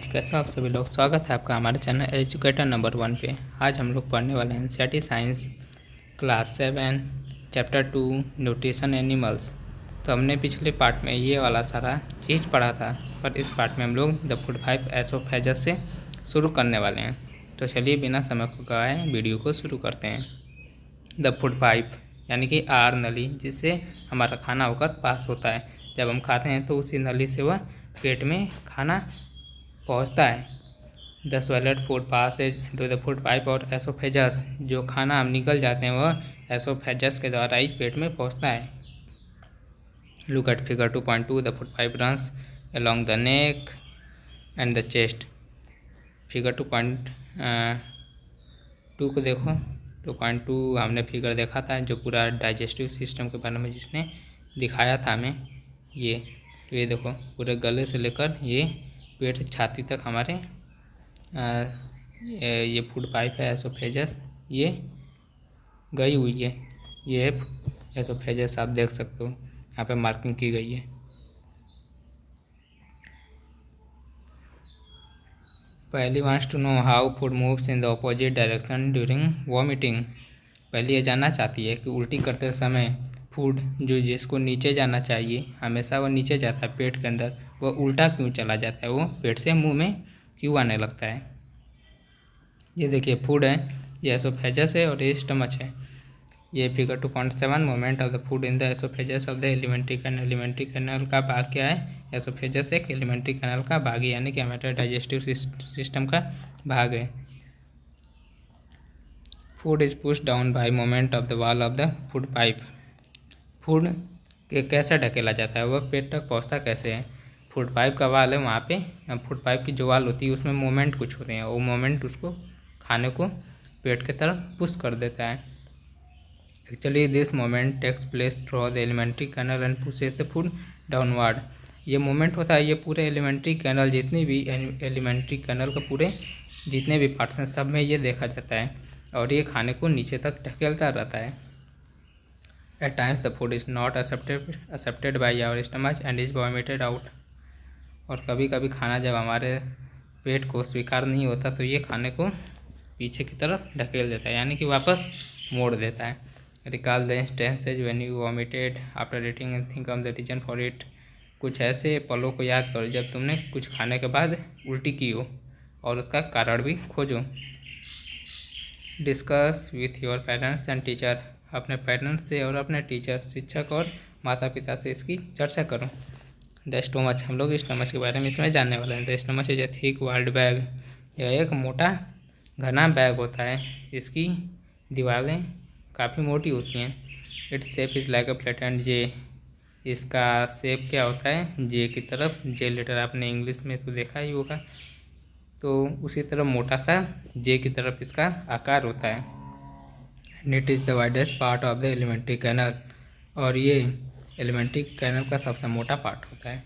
कैसे हो आप सभी लोग। स्वागत है आपका हमारे चैनल एजुकेटर नंबर 1 पे। आज हम लोग पढ़ने वाले हैं NCERT science class 7 chapter 2 nutrition animals. तो हमने पिछले पार्ट में ये वाला सारा चीज़ पढ़ा था, पर इस पार्ट में हम लोग द फूड पाइप एसोफेगस से शुरू करने वाले हैं। तो चलिए बिना समय को गवाए वीडियो को शुरू करते हैं। द फूड पाइप यानी कि आहार नली, जिससे हमारा खाना होकर पास होता है। जब हम खाते हैं तो उसी नली से वह पेट में खाना पहुंचता है। The swallowed food passes into the food pipe और एसोफेगस, जो खाना हम निकल जाते हैं वह एसोफेगस के द्वारा ही पेट में पहुंचता है। Look at figure 2.2। The food pipe runs along the neck and the chest. Figure 2.2 को देखो। 2.2 हमने फिगर देखा था, जो पूरा डाइजेस्टिव सिस्टम के बारे में जिसने दिखाया था हमें। ये तो ये देखो, पूरे गले से लेकर ये पेट छाती तक हमारे ये फूड पाइप है एसोफेगस, ये गई हुई है। ये एसोफेगस आप देख सकते हो, यहाँ पे मार्किंग की गई है। Paheli wants to know how food moves in the opposite direction during vomiting. पहले ये जानना चाहती है कि उल्टी करते समय फूड जो जिसको नीचे जाना चाहिए, हमेशा वो नीचे जाता है पेट के अंदर, वो उल्टा क्यों चला जाता है, वो पेट से मुंह में क्यों आने लगता है। ये देखिए फूड है, ये एसोफेगस है और ये स्टमच है। ये figure 2.7 movement of the food in the oesophagus of the alimentary canal. Alimentary canal का भाग क्या है? एसोफेगस एक एलिमेंट्री कैनल का भाग है, यानी कि हमारे डाइजेस्टिव सिस्टम का भाग है। Food is push down by moment of the wall of the food pipe. Food कैसे ढकेला जाता है, वह पेट तक पहुंचता कैसे है? फूड पाइप का वाल है, वहाँ पे फूड पाइप की जो वाल होती है उसमें मोमेंट कुछ होते हैं, वो मोमेंट उसको खाने को पेट की तरफ पुश कर देता है। Actually this moment takes place through the alimentary canal and pushes the food downward. ये मोमेंट होता है, ये पूरे एलिमेंट्री कैनल, जितनी भी एलिमेंट्री कैनल का पूरे जितने भी पार्ट्स हैं सब में ये देखा जाता है, और ये खाने को नीचे तक ढकेलता रहता है। At times the food is not accepted by our stomach and is vomited out। और कभी कभी खाना जब हमारे पेट को स्वीकार नहीं होता तो ये खाने को पीछे की तरफ ढकेल देता है, यानी कि वापस मोड़ देता है। Recall the instances when you vomited after eating and think of the reason for it. कुछ ऐसे पलों को याद करो जब तुमने कुछ खाने के बाद उल्टी की हो, और उसका कारण भी खोजो। Discuss with your parents and teacher. अपने पेरेंट्स से और अपने टीचर, शिक्षक और माता पिता से इसकी चर्चा करो। द स्टोमच, हम लोग स्टोमच के बारे में इसमें जानने वाले हैं। The stomach is a thick walled bag. यह एक मोटा घना बैग होता है, इसकी दीवारें काफ़ी मोटी होती हैं। Its shape is like a flattened J. इसका शेप क्या होता है? जे की तरफ, जे लेटर आपने इंग्लिश में तो देखा ही होगा, तो उसी तरह मोटा सा जे की तरफ इसका आकार होता है। It is the widest part of the alimentary canal, और ये एलिमेंट्री कैनल का सबसे मोटा पार्ट होता है।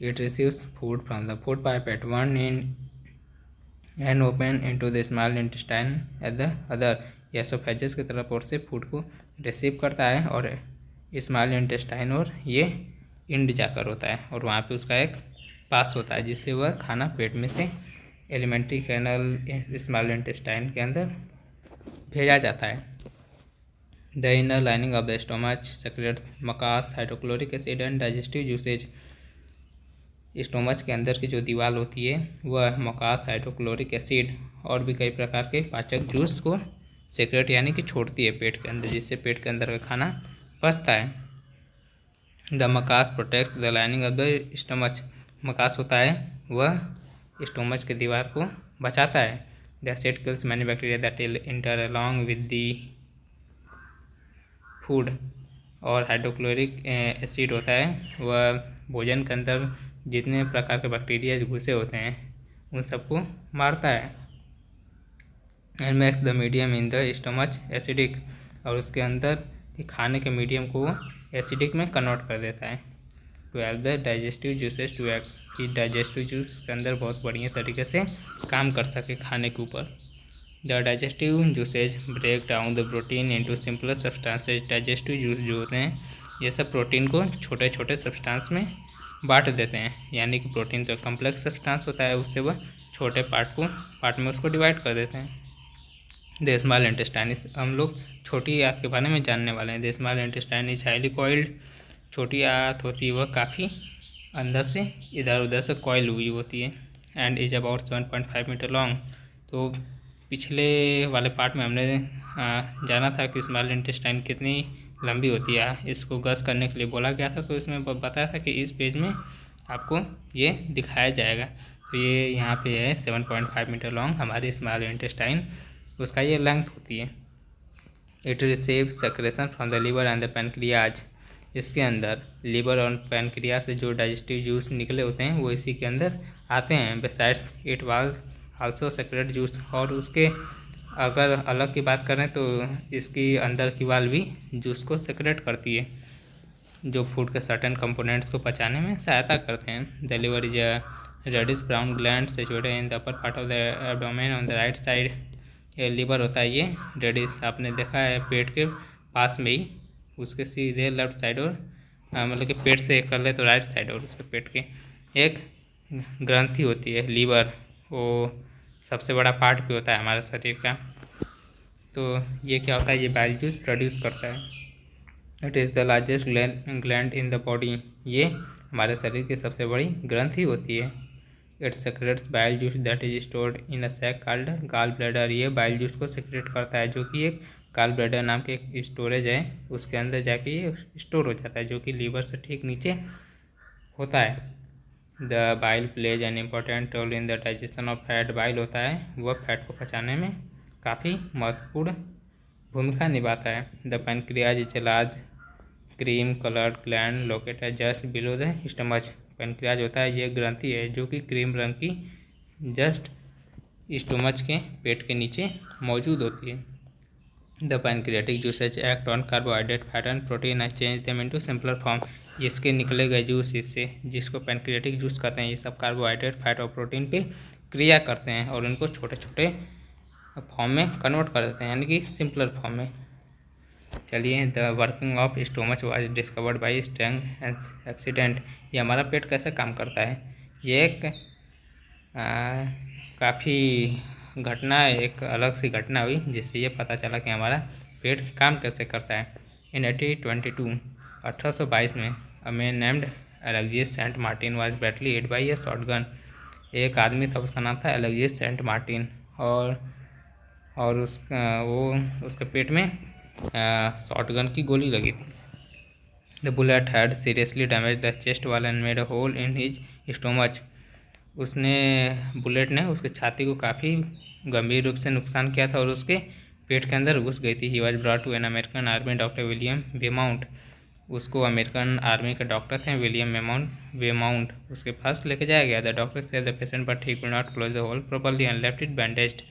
It receives food from the food pipe at one end open into the small intestine at the other. ये एसोफेगस की तरफ और से फूड को रिसीव करता है, और स्मॉल इंटेस्टाइन और ये इंड जाकर होता है, और वहाँ पे उसका एक पास होता है जिससे वह खाना पेट में से एलिमेंट्री कैनल स्मॉल इंटेस्टाइन के अंदर भेजा जाता है। The inner lining of the stomach secretes mucus, hydrochloric acid and digestive juices. Stomach के अंदर की जो दीवार होती है वह मकास, हाइड्रोक्लोरिक एसिड और भी कई प्रकार के पाचक जूस को सेक्रेट यानी कि छोड़ती है पेट के अंदर, जिससे पेट के अंदर का खाना पचता है। The mucus protects the lining of the stomach. Mucus होता है वह स्टोमच के दीवार को बचाता है। The acid kills many bacteria that enter along with the food. और हाइड्रोक्लोरिक एसिड होता है वह भोजन के अंदर जितने प्रकार के बैक्टीरिया घुसे होते हैं उन सबको मारता है। And makes the medium in the stomach acidic, और उसके अंदर खाने के मीडियम को एसिडिक में कन्वर्ट कर देता है। To help the digestive juices to act, कि डाइजेस्टिव जूस के अंदर बहुत बढ़िया तरीके से काम कर सके खाने के ऊपर। The digestive juices break down the protein into simpler substances. Digestive juice जो होते हैं ये सब प्रोटीन को छोटे छोटे सब्सटेंस में बांट देते हैं, यानी कि प्रोटीन तो कम्प्लेक्स सब्सटेंस होता है, उससे वह छोटे पार्ट में उसको डिवाइड कर देते हैं। द स्मॉल इंटेस्टाइन, हम लोग छोटी आंत के बारे में जानने वाले हैं। The small intestine is highly coiled, छोटी आंत होती है वह काफ़ी अंदर से इधर उधर से कॉइल हुई होती है। And is about 7.5 metre long. तो पिछले वाले पार्ट में हमने जाना था कि स्मॉल इंटेस्टाइन कितनी लंबी होती है, इसको गस करने के लिए बोला गया था। तो इसमें बताया था कि इस पेज में आपको ये दिखाया जाएगा। तो ये यहाँ पे है 7.5 मीटर लॉन्ग हमारी स्मॉल इंटेस्टाइन, उसका ये लेंथ होती है। It receive secretion from the liver and the pancreas, इसके अंदर लीवर और पैनक्रिया से जो डाइजेस्टिव जूस निकले होते हैं वो इसी के अंदर आते हैं। बिसाइड्स इट वाल आल्सो सेक्रेट जूस, और उसके अगर अलग की बात करें तो इसकी अंदर की वाल भी जूस को सेक्रेट करती है, जो फूड के सर्टेन कंपोनेंट्स को पचाने में सहायता करते हैं। The liver is a reddish brown gland situated in the upper part of the abdomen on the right side. ये लीवर होता है, ये रेडिश आपने देखा है पेट के पास में ही, उसके सीधे लेफ्ट साइड और मतलब कि पेट से कर ले तो राइट साइड और उसके पेट के एक ग्रंथि होती है। लीवर वो सबसे बड़ा पार्ट भी होता है हमारे शरीर का। तो ये क्या होता है, ये बाइल जूस प्रोड्यूस करता है। It is the largest gland in the body, ये हमारे शरीर की सबसे बड़ी ग्रंथि होती है। It secretes bile juice that is stored in a sac called gall bladder, ये बाइल जूस को सेक्रेट करता है, जो कि एक गॉल ब्लैडर नाम के एक स्टोरेज है, उसके अंदर जाके ये स्टोर हो जाता है, जो कि लीवर से ठीक नीचे होता है। The bile plays an important role in the digestion of fat, bile होता है वह फैट को पचाने में काफ़ी महत्वपूर्ण भूमिका निभाता है। The pancreas is large cream coloured gland located just below the stomach, pancreas होता है ये ग्रंथि है जो कि क्रीम रंग की जस्ट स्टमच के पेट के नीचे मौजूद होती है। The pancreatic juices act on carbohydrate fat and protein and change them into simpler form, इसके निकले गए जूस इससे, जिसको पैनक्रियाटिक जूस कहते हैं, ये सब कार्बोहाइड्रेट फैट और प्रोटीन पे क्रिया करते हैं और उनको छोटे छोटे फॉर्म में कन्वर्ट कर देते हैं, यानी कि सिंपलर फॉर्म में। चलिए, the working of stomach was discovered by Strang accident, ये हमारा पेट कैसे काम करता है, ये एक काफ़ी घटना, एक अलग सी घटना हुई जिससे ये पता चला कि हमारा पेट काम कैसे करता है। इन 1822 में a man named Alexis Saint Martin was badly hit by a shotgun, एक आदमी था उसका नाम था एलेक्सिस सेंट मार्टिन, और उसके पेट में शॉटगन की गोली लगी थी। The bullet had seriously damage the chest wall and made a hole in his stomach, bullet ने उसके छाती को काफ़ी गंभीर रूप से नुकसान किया था और उसके पेट के अंदर घुस गई थी। He was brought to an American army doctor William Beaumont, उसको अमेरिकन आर्मी के डॉक्टर थे विलियम वेमाउंट, उसके पास लेके जाया गया। The doctor save the patient but he could not close the hole properly and left it bandaged,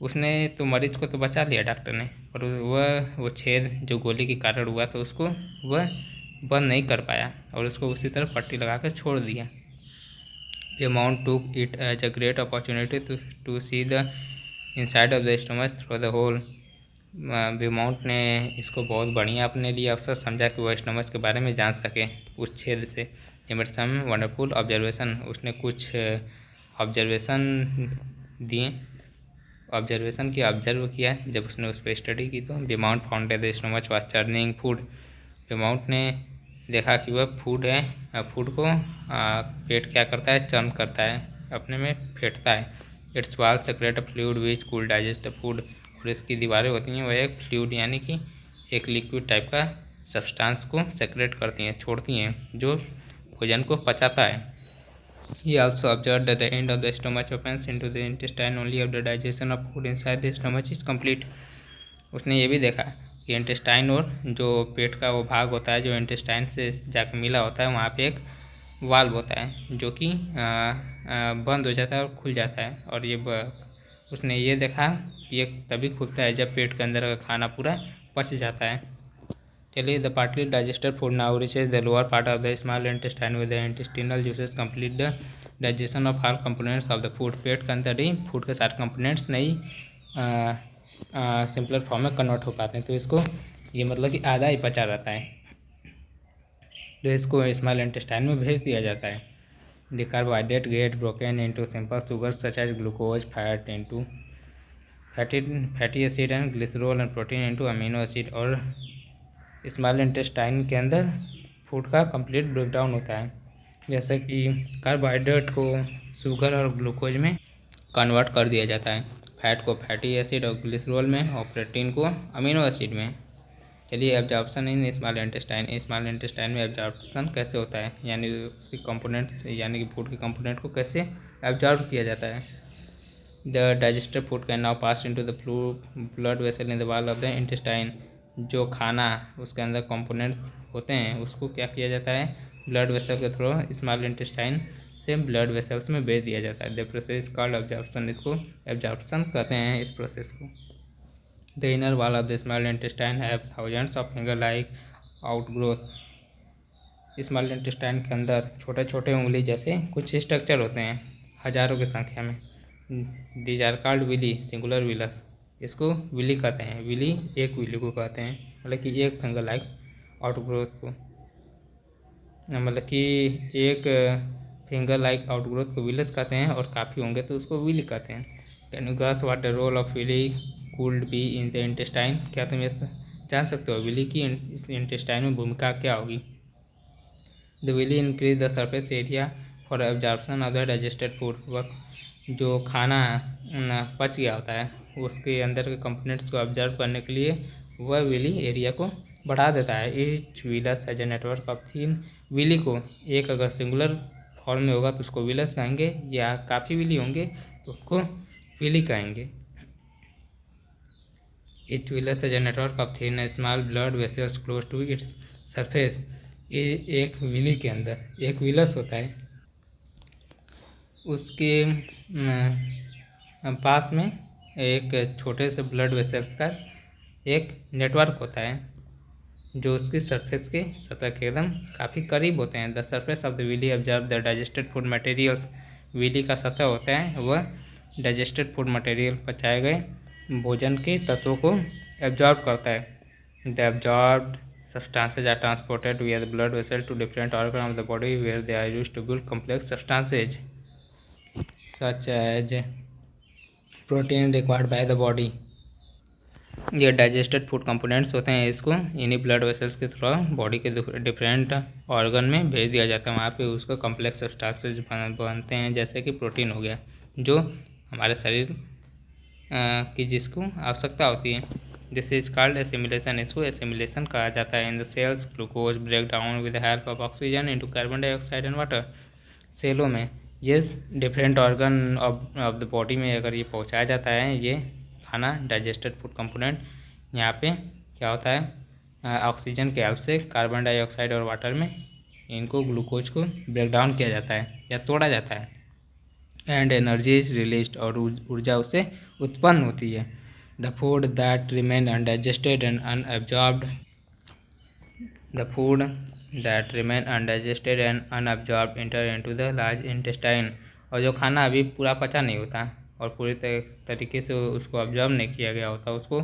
उसने तो मरीज को तो बचा लिया डॉक्टर ने, पर वो छेद जो गोली के कारण हुआ था उसको वह बंद नहीं कर पाया और उसको उसी तरह पट्टी लगाकर छोड़ दिया। Beaumont took it as a great opportunity to see the inside of the stomach through the hole, Beaumont ने इसको बहुत बढ़िया अपने लिए अवसर समझा कि वह स्टमच के बारे में जान सके उस छेद से। मेड सम वंडरफुल ऑब्जर्वेशन, उसने कुछ ऑब्जर्वेशन दिए, ऑब्जर्वेशन की ऑब्जर्व किया जब उसने उस पर स्टडी की। तो Beaumont found the stomach was churning food, Beaumont ने देखा कि वह फूड है, फूड को पेट क्या करता है, चर्न करता है, अपने में फेंटता है। Its wall secrete fluid which could digest food, और इसकी दीवारें होती हैं वह एक फ्लूइड यानी कि एक लिक्विड टाइप का सब्सटेंस को सेक्रेट करती हैं, छोड़ती हैं, जो भोजन को पचाता है। He also observed that the end of the stomach opens into the intestine only after digestion of food inside the stomach is complete, उसने ये भी देखा कि इंटेस्टाइन और जो पेट का वो भाग होता है जो इंटेस्टाइन से जाकर मिला होता है, वहाँ पे एक वाल्व होता है जो कि बंद हो जाता है और खुल जाता है, और ये उसने ये देखा कि ये तभी खुलता है जब पेट के अंदर का खाना पूरा पच जाता है। चलिए, the partly digested food now reaches the lower part of the small intestine with the intestinal juices complete the digestion of all components of the food, पेट के अंदर ही फूड के सारे कंपोनेंट्स नहीं सिंपलर फॉर्म में कन्वर्ट हो पाते हैं, तो इसको ये मतलब कि आधा ही पचा रहता है। तो इसको स्मॉल इंटेस्टाइन में भेज दिया जाता है। The carbohydrate get broken into simple sugar such as glucose fat into fatty acid and glycerol and protein into amino acid. और स्मॉल इंटेस्टाइन के अंदर फूड का कंप्लीट ब्रेकडाउन होता है, जैसे कि कार्बोहाइड्रेट को शुगर और ग्लूकोज में कन्वर्ट कर दिया जाता है, फैट को फैटी एसिड और ग्लिसरॉल में, और प्रोटीन को अमीनो एसिड में। चलिए एब्जॉर्प्शन इन स्मॉल इंटेस्टाइन में एब्जॉर्प्शन कैसे होता है, यानी उसकी कंपोनेंट्स यानी कि फूड के कंपोनेंट को कैसे एब्जॉर्ब किया जाता है। The digested food can now pass into the blood vessel in the wall of the intestine. जो खाना उसके अंदर कंपोनेंट्स होते हैं उसको क्या किया जाता है, ब्लड वेसल के थ्रू स्मॉल इंटेस्टाइन से ब्लड वेसल्स में भेज दिया जाता है। द प्रोसेस कॉल्ड एब्जॉर्प्शन, इसको एब्जॉर्प्शन कहते हैं इस प्रोसेस को। The inner wall of the small intestine have thousands of finger like outgrowth. Small intestine के अंदर छोटे छोटे उंगली जैसे कुछ स्ट्रक्चर होते हैं हजारों की संख्या में। These are called villi, singular villus. इसको विली कहते हैं, विली एक विली को कहते हैं, मतलब कि एक फिंगर लाइक आउटग्रोथ को, मतलब कि एक फिंगर लाइक आउटग्रोथ को विलस कहते हैं, और काफ़ी होंगे तो उसको विली कहते हैं। Can you guess what the role of villi could be in the intestine? क्या तुम ये जान सकते हो विली की इस इंटेस्टाइन में भूमिका क्या होगी? The villi increase the surface area for absorption of the digested food. वह जो खाना पच गया होता है उसके अंदर के कंपोनेंट्स को ऑब्जर्व करने के लिए वह विली एरिया को बढ़ा देता है। Each villus as a network of thin villi को, एक अगर सिंगुलर फॉर्म में होगा तो उसको विलस कहेंगे, या काफ़ी विली होंगे तो उसको विली कहेंगे। Each villus as a network of thin small blood vessels close to its surface. एक विली के अंदर एक विलस होता है, उसके पास में एक छोटे से ब्लड वेसल्स का एक नेटवर्क होता है जो उसकी सरफेस के सतह के एकदम काफ़ी करीब होते हैं। The surface of the villi observe the digested food materials. Villi का सतह होता है वह डाइजेस्टेड फूड मटेरियल, पचाए गए भोजन के तत्वों को एब्जॉर्ब करता है। The absorbed substances are transported via the blood vessel to different organs of the body where they are used to build complex substances such as protein required by the body। ये digested food components होते हैं, इसको इन्हीं blood vessels के through body के different organ में भेज दिया जाता है। वहाँ पे उसको कम्प्लेक्स सब्सटेंसेस बनते हैं, जैसे कि प्रोटीन हो गया जो हमारे शरीर की जिसको आवश्यकता होती है। दिस इज कॉल्ड एसिमिलेशन, इसको एसिमिलेशन कहा जाता है। In the cells glucose break down with the help of oxygen into carbon dioxide and water. सेलों में ये different organ of the body में अगर ये पहुंचाया जाता है ये खाना डाइजेस्टेड फूड कंपोनेंट, यहाँ पे क्या होता है ऑक्सीजन के हेल्प से कार्बन डाइऑक्साइड और वाटर में इनको ग्लूकोज को ब्रेक डाउन किया जाता है या तोड़ा जाता है। एंड एनर्जी इज रिलीज्ड, और ऊर्जा उससे उत्पन्न होती है। The food that remain undigested and unabsorbed, the food that remain undigested and unabsorbed enter into the large intestine. और जो खाना अभी पूरा पचा नहीं होता और पूरी तरीके से उसको ऑब्जर्व नहीं किया गया होता उसको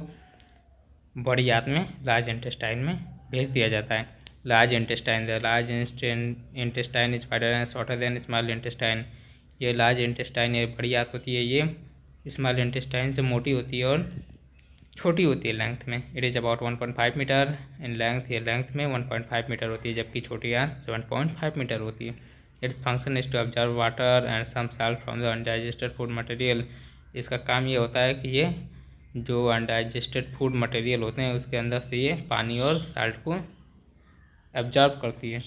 बड़ी आंत में लार्ज इंटेस्टाइन में भेज दिया जाता है। Large intestine, the large intestine is wider and shorter than small intestine. ये लार्ज इंटेस्टाइन ये बड़ी आंत होती है, ये स्मॉल इंटेस्टाइन से मोटी होती है और छोटी होती है लेंथ में। It is about 1.5 metre in length, ये लेंथ में 1.5 मीटर होती है, जबकि छोटी आंत 7.5 मीटर होती है। Its function is to observe water and some salt from the undigested food material. इसका काम ये होता है कि ये जो अनडाइजेस्टेड फूड मटेरियल होते हैं उसके अंदर से ये पानी और साल्ट को एब्जॉर्ब करती है।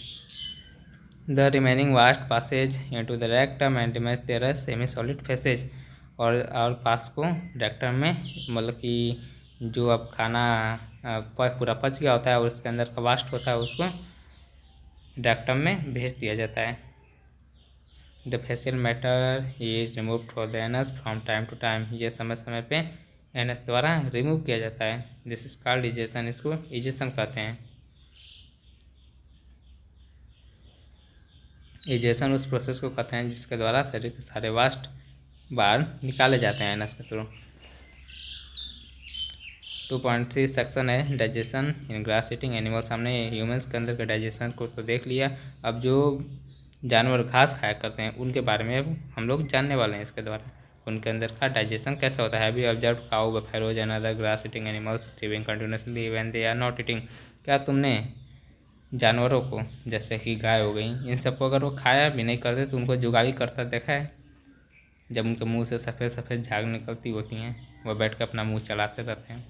The remaining waste passes into the rectum and remains there as semi solid faeces. और पास को रेक्टम में, मतलब कि जो अब खाना पूरा पच गया होता है और उसके अंदर का वास्ट होता है उसको रेक्टम में भेज दिया जाता है। The faecal matter is remove from the anus from time to time. ये समय समय पे एनस द्वारा रिमूव किया जाता है। दिस इज कॉल्ड इजेशन, इसको इजेशन कहते हैं। इजेशन उस प्रोसेस को कहते हैं जिसके द्वारा शरीर के सारे वास्ट बाहर निकाले जाते हैं एनस के थ्रू। 2.3 सेक्शन है डाइजेशन इन ग्रास ईटिंग एनिमल्स। हमने ह्यूमंस के अंदर के डाइजेशन को तो देख लिया, अब जो जानवर घास खाया करते हैं उनके बारे में अब हम लोग जानने वाले हैं इसके द्वारा, उनके अंदर का डाइजेशन कैसा होता है। अभी observe cow buffaloes and other grass eating animals chewing continuously when they are not eating. क्या तुमने जानवरों को जैसे कि गाय हो गई, इन सबको अगर वो खाया भी नहीं करते तो उनको जुगाली करता देखा है? जब उनके मुंह से सफ़ेद सफ़ेद झाग निकलती होती हैं, वह बैठ कर अपना मुंह चलाते रहते हैं।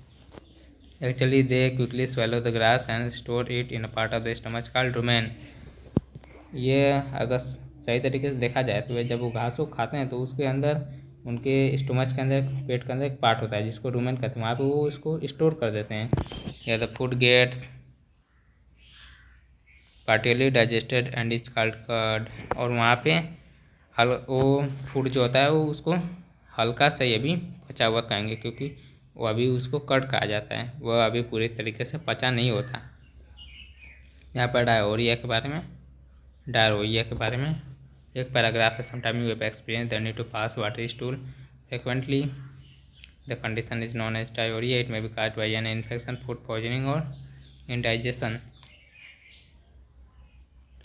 Actually they quickly swallow the grass and store it in a part of the stomach called rumen. ये अगर सही तरीके से देखा जाए तो जब वो घास को खाते हैं तो उसके अंदर उनके स्टमच के अंदर, पेट के अंदर एक पार्ट होता है जिसको रुमेन कहते हैं, वहाँ पे वो इसको स्टोर कर देते हैं। या the food gets partially digested and is called curd. और वहाँ पे वो फूड जो होता है वो उसको हल्का सा ये भी पचा हुआ कहेंगे, क्योंकि वो अभी उसको कर्ड कहा जाता है, वह अभी पूरी तरीके से पचा नहीं होता। यहाँ पर डायरिया के बारे में एक पैराग्राफ है। Sometime you have experience the need to pass water stool frequently, the condition is known as diarrhoea. It may be caused by an infection, food poisoning और indigestion.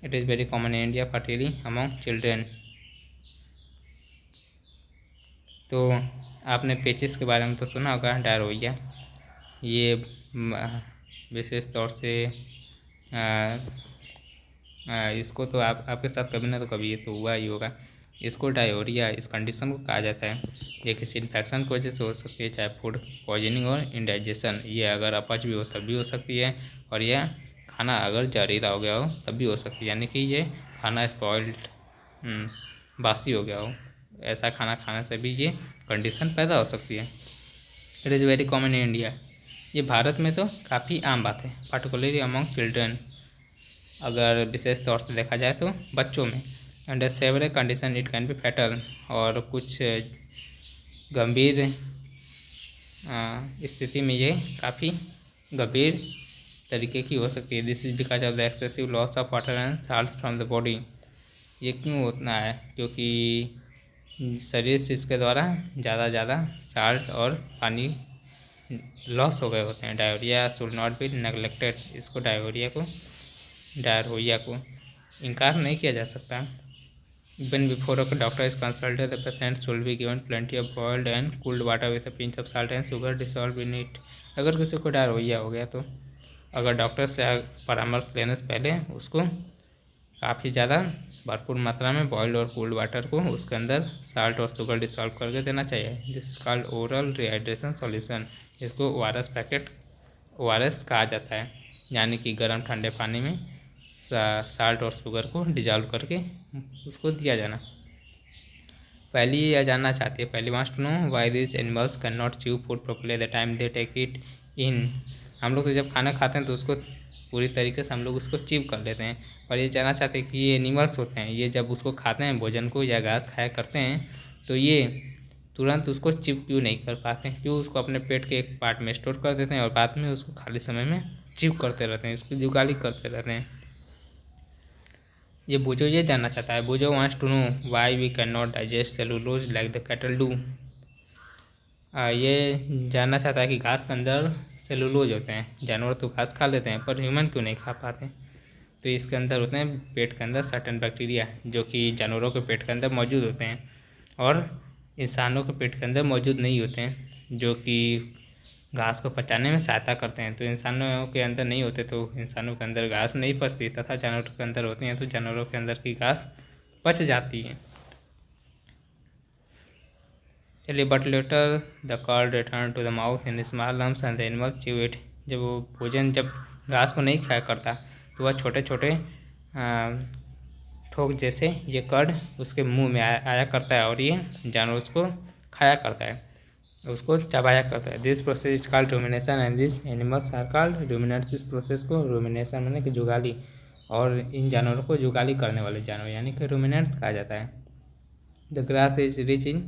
It is very common in India particularly among children. तो आपने पेचिस के बारे में तो सुना होगा, diarrhoea. ये विशेष तौर से इसको तो आपके साथ कभी ना तो कभी ये तो हुआ ही होगा। इसको डायरिया इस कंडीशन को कहा जाता है। ये किसी इन्फेक्शन की वजह से हो सकती है, चाहे फूड पॉइजनिंग और इंडाइजेशन। ये अगर अपच भी हो तब भी हो सकती है, और यह खाना अगर जहरीला हो गया हो तब भी हो सकती है, यानी कि ये खाना स्पॉइल्ड बासी हो गया हो, ऐसा खाना खाने से भी ये कंडीशन पैदा हो सकती है। It is very common in India. ये भारत में तो काफ़ी आम बात है, पार्टिकुलरली अमॉन्ग चिल्ड्रन, अगर विशेष तौर से देखा जाए तो बच्चों में। Under several condition it can be fatal, और कुछ गंभीर स्थिति में ये काफ़ी गंभीर तरीके की हो सकती है। This is because of the excessive loss of water and salt from the body. ये क्यों होता है? क्योंकि शरीर से इसके द्वारा ज़्यादा साल्ट और पानी लॉस हो गए होते हैं। Diarrhoea should not be neglected. इसको डायरिया को इनकार नहीं किया जा सकता। Even before a doctor is consulted the patient should be given plenty of boiled and cooled water with a pinch of salt and sugar dissolve in it. अगर किसी को डायरिया हो गया तो अगर डॉक्टर से परामर्श लेने से पहले उसको काफ़ी ज़्यादा भरपूर मात्रा में बॉइल्ड और कूल्ड वाटर को उसके अंदर साल्ट और शुगर डिसॉल्व करके देना चाहिए। This called oral rehydration solution. इसको ORS पैकेट ORS कहा जाता है, यानी कि गर्म ठंडे पानी में साल्ट और शुगर को डिजॉल्व करके उसको दिया जाना। पहली यह जानना चाहती है, Paheli wants to know why this animals can not chew food properly the time they take it in. हम लोग तो जब खाना खाते हैं तो उसको पूरी तरीके से हम लोग उसको च्यू कर लेते हैं, और ये जानना चाहते हैं कि ये एनिमल्स होते हैं, ये जब उसको खाते हैं भोजन को या घास खाया करते हैं तो ये तुरंत उसको च्यू क्यों नहीं कर पाते हैं, क्यों उसको अपने पेट के एक पार्ट में स्टोर कर देते हैं और बाद में उसको खाली समय में च्यू करते रहते हैं, उसकी जुगाली करते रहते हैं। ये बुजो ये जानना चाहता है, Boojho wants to know why we can not digest cellulose like the cattle do. ये जानना चाहता है कि घास के अंदर सेलुलोज होते हैं, जानवर तो घास खा लेते हैं पर ह्यूमन क्यों नहीं खा पाते। तो इसके अंदर होते हैं पेट के अंदर सर्टेन बैक्टीरिया जो कि जानवरों के पेट के अंदर मौजूद होते हैं और इंसानों के पेट के अंदर मौजूद नहीं होते हैं, जो कि घास को पचाने में सहायता करते हैं। तो इंसानों के अंदर नहीं होते तो इंसानों के अंदर घास नहीं पचती, तथा जानवरों के अंदर होती हैं तो जानवरों के अंदर की घास पच जाती है। चलिए, but later the cud return to the mouth in small lumps and the animal chew it. जब वो भोजन जब घास को नहीं खाया करता तो वह छोटे छोटे ठोक जैसे ये कर्ड उसके मुंह में आया करता है और ये जानवर उसको खाया करता है, उसको चबाया करता है। This process is called rumination and this animals are called ruminants. इस प्रोसेस को रूमिनेशन यानी कि जुगाली, और इन जानवरों को जुगाली करने वाले जानवर यानी कि रूमिनेट्स कहा जाता है। The grass is rich in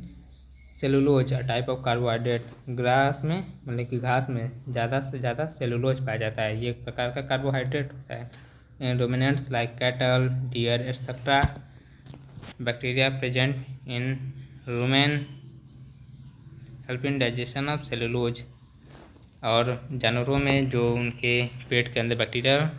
cellulose a type of carbohydrate. Grass में मतलब कि घास में ज़्यादा से ज़्यादा सेलुलोज पाया जाता है, ये एक प्रकार का कार्बोहाइड्रेट होता है। Ruminants like cattle, deer etcetera, bacteria present in rumen help in digestion of cellulose. और जानवरों में जो उनके पेट के अंदर बैक्टीरिया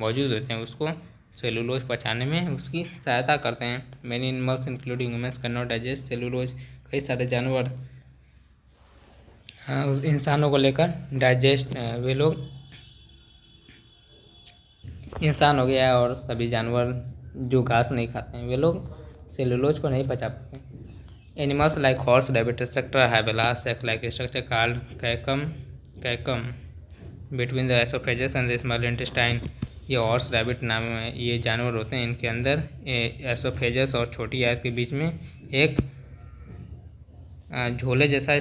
मौजूद होते हैं उसको सेलुलोज पचाने में उसकी सहायता करते हैं। Many animals including humans can not digest cellulose. कई सारे जानवर उस इंसानों को लेकर डाइजेस्ट वे लोग इंसान हो गया और सभी जानवर जो घास नहीं खाते हैं वे लोग सेलुलोज को नहीं पचा पाते। Animals like horse, rabbit etcetera have a large sac like structure called caecum between the oesophagus and the small intestine. ये हॉर्स रैबिट नाम में ये जानवर होते हैं, इनके अंदर एसोफेगस और छोटी आंत के बीच में एक झोले जैसा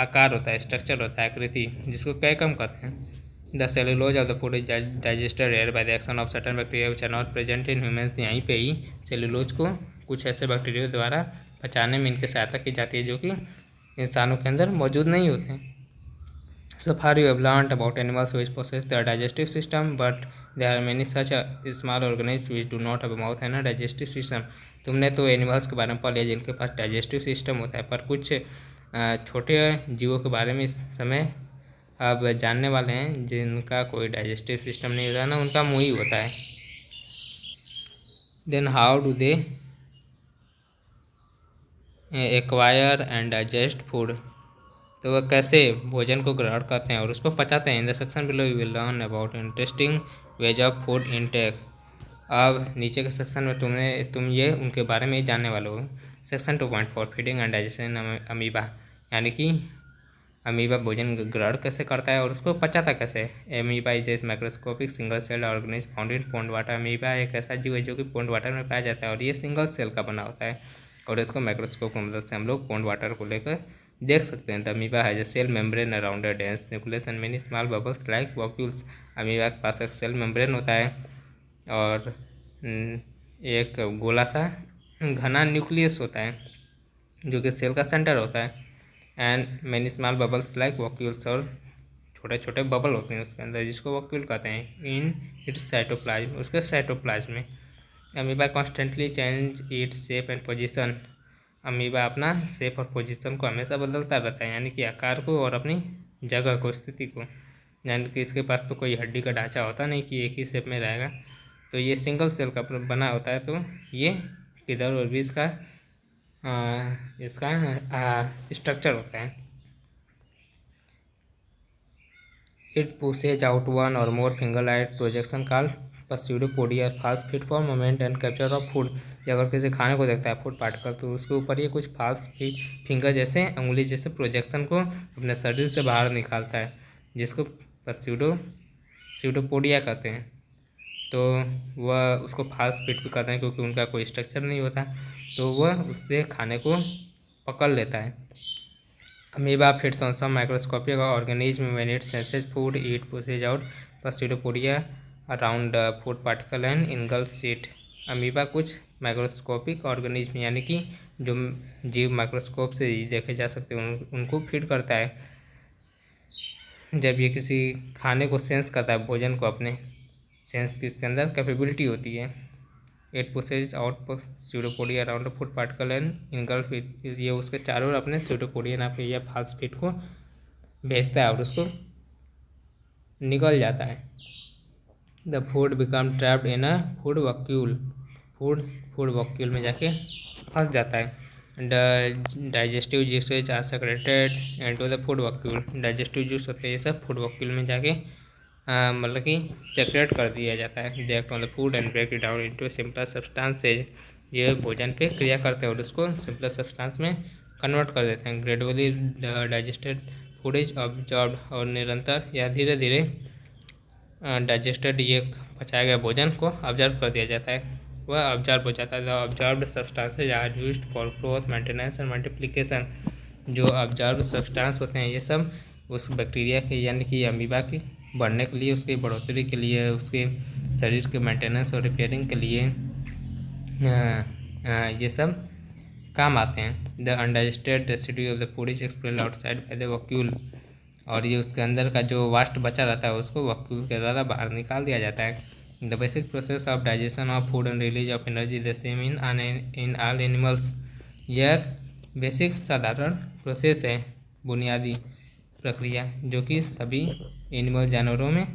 आकार होता है, स्ट्रक्चर होता है, आकृति, जिसको कैकम कहते हैं। The cellulose of the food is digested here by the action of certain bacteria which are not present in humans. यहीं पे ही सेलुलोज को कुछ ऐसे बैक्टीरिया द्वारा पचाने में इनकी सहायता की जाती है जो कि इंसानों के अंदर मौजूद नहीं होते हैं। So far you have learned about animals which possess their digestive system, but there are many such small organisms which do not have a mouth and a digestive system. तुमने तो एनिमल्स के बारे में पढ़ लिया जिनके पास डाइजेस्टिव सिस्टम होता है, पर कुछ छोटे जीवों के बारे में इस समय अब जानने वाले हैं जिनका कोई डाइजेस्टिव सिस्टम नहीं होता ना, उनका मुंह ही होता है। Then how do they acquire and digest food. तो वह कैसे भोजन को ग्रहण करते हैं और उसको पचाते हैं। In the section below you will learn about interesting ways of food intake. अब नीचे के सेक्शन में तुम ये उनके बारे में जानने वाले हो। Section 2.4 feeding and digestion amoeba, यानी कि अमीबा भोजन ग्रहण कैसे करता है और उसको पचाता कैसे। Amoeba is a microscopic single cell organism found in pond water. Amoeba एक ऐसा जीव है जो कि पॉन्ड वाटर में पाया जाता है और ये सिंगल सेल का बना होता है और इसको माइक्रोस्कोप की मदद से हम लोग पॉन्ड वाटर को लेकर देख सकते हैं। The amoeba has a cell membrane around a dense nucleus and many small bubbles like vacuoles. Amoeba के पास एक सेल मेम्ब्रेन होता है और एक गोला सा घना न्यूक्लियस होता है जो कि सेल का सेंटर होता है। And many small bubbles like vacuoles, और छोटे छोटे बबल होते हैं उसके अंदर जिसको वॉक्यूल कहते हैं। इन इट्स साइटोप्लाज्म, उसके साइटोप्लाज्म में। Amoeba constantly change its shape and position. Amoeba अपना शेप और पोजीशन को हमेशा बदलता रहता है, यानी कि आकार को और अपनी जगह को, स्थिति को। यानी कि इसके पास तो कोई हड्डी का ढांचा होता नहीं कि एक ही शेप में रहेगा, तो ये सिंगल सेल का बना होता है। तो ये किधर और भी इसका स्ट्रक्चर होता है। इट पुशेज आउट वन और more finger like projection called pseudopodia false feed for moment and capture of food. अगर किसी खाने को देखता है फूड पार्टिकल तो उसके ऊपर ये कुछ फाल्स फिंगर जैसे उंगली जैसे प्रोजेक्शन को अपने शरीर से बाहर निकालता है, जिसको पस्यूडोपोडिया कहते हैं। तो वह उसको फाल्स फीड भी कहते हैं क्योंकि उनका कोई स्ट्रक्चर नहीं होता, तो वह उससे खाने को पकड़ लेता है। Amoeba feeds on some microscopic organism when it senses food, it pushes out pseudopodia around food particle and engulfs it. Amoeba कुछ माइक्रोस्कोपिक ऑर्गेनिज्म यानी कि जो जीव माइक्रोस्कोप से देखे जा सकते हैं उनको फीड करता है। जब ये किसी खाने को सेंस करता है, भोजन को अपने सेंस की इसके अंदर कैपेबिलिटी होती है। It pushes out pseudopodia around food particle and engulf it. ये उसके चारों ओर अपने स्यूडोपोडिया नाम के या फाल्स फीड को भेजता है और उसको निकल जाता है। The food become trapped in a food vacuole. Food vacuole में जाके फंस जाता है। Digestive juices are secreted into the food vacuole. Digestive juice होते हैं ये सब फूड वैक्यूल में जाके मतलब कि सेक्रेट कर दिया जाता है। They act on the food and break it down into simple substances. ये भोजन पे क्रिया करते हैं और उसको सिंपल सब्सटेंस में कन्वर्ट कर देते हैं। Gradually the digested food is absorb, और निरंतर या धीरे धीरे डाइजेस्टेड ये पचाया गया भोजन को ऑब्जर्व कर दिया जाता है, वह ऑब्जर्व हो जाता है। The observed substances are used for growth, maintenance and multiplication. जो ऑब्जर्व्ड सब्सटेंस होते हैं ये सब उस बैक्टीरिया के यानी कि अमीबा के बढ़ने के लिए, उसकी बढ़ोतरी के लिए, उसके शरीर के मेंटेनेंस और रिपेयरिंग के लिए ये सब काम आते हैं। The undigested residue of the food is expelled outside by the vacuole, और ये उसके अंदर का जो वास्ट बचा रहता है उसको वैक्यूल के द्वारा बाहर निकाल दिया जाता है। The basic process of digestion of food and release of energy the same in all animals. यह बेसिक साधारण प्रोसेस है, बुनियादी प्रक्रिया जो कि सभी एनिमल जानवरों में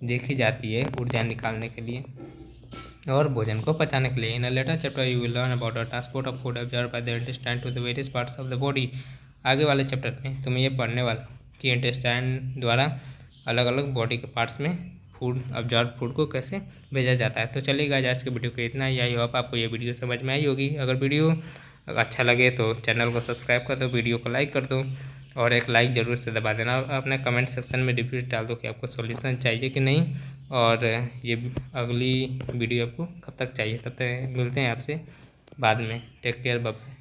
देखी जाती है ऊर्जा निकालने के लिए और भोजन को पचाने के लिए। In a later chapter you will learn about the transport of food observe by the intestine to the various parts of the body. आगे वाले चैप्टर में तुम्हें ये पढ़ने वाला कि इंटेस्टाइन द्वारा अलग अलग बॉडी के पार्ट्स में फूड को कैसे भेजा जाता है। तो चलिए गाइस, आज के वीडियो को इतना ही। आई होप आपको ये वीडियो समझ में आई होगी। अगर वीडियो अच्छा लगे तो चैनल को सब्सक्राइब कर दो, वीडियो को लाइक कर दो और एक लाइक ज़रूर से दबा देना। अपने कमेंट सेक्शन में रिव्यूज डाल दो कि आपको सॉल्यूशन चाहिए कि नहीं और ये अगली वीडियो आपको कब तक चाहिए। तब तक मिलते हैं आपसे बाद में। Take care, bye.